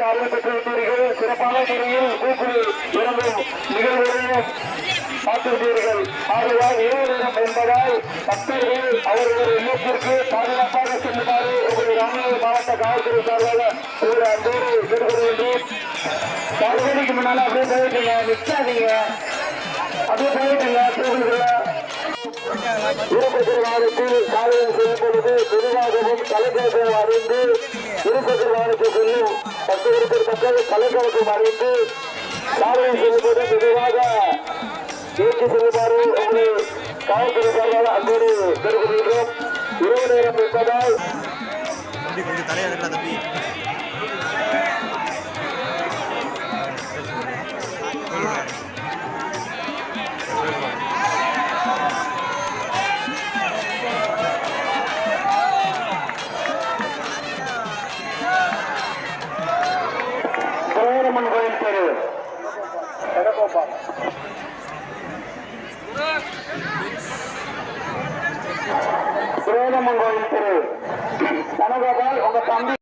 அருள் பெற்றிருந்தீர்கள். சிறப்பான முறையில் கூக்குள் இறங்கும் நிகழ்வுகளையும் பார்த்திருந்தீர்கள். ஆகையால் இரவு நேரம் என்பதால் பக்தர்கள் அவர்கள் இல்லத்திற்கு பாதுகாப்பாக செல்லுமாறு உங்கள் ராமநாதபுரம் மாவட்ட காவல்துறை சார்பாக ஒரு அன்போடு கேட்டுக்கொள்கின்றோம். 10 மணிக்கு முன்னால அப்படியே போயிட்டுங்க, நிற்காதீங்க, அப்படியே போயிட்டுங்க. திருப்பதிவாரத்தில் காலையில் செல்லும் பொழுது பொதுவாகவும் கலைக்கழகம் அறிந்து திருப்பதிவாரத்தை செல்லும் பக்தர்கள் மக்கள் கலைக்கழகம் அறிந்து காலையில் செல்லும்போது மெதுவாக ஏற்றி செல்லுமாறு உங்களை காவல்துறை சார்பாக அன்போடு பெறுகிறோம். இரவு நேரம் என்பதால் சுப்பிரமணியன் கோயில் தெரு சுப்பிரமணியன் கோயில் தெரு தனகோபால் உங்க தம்பி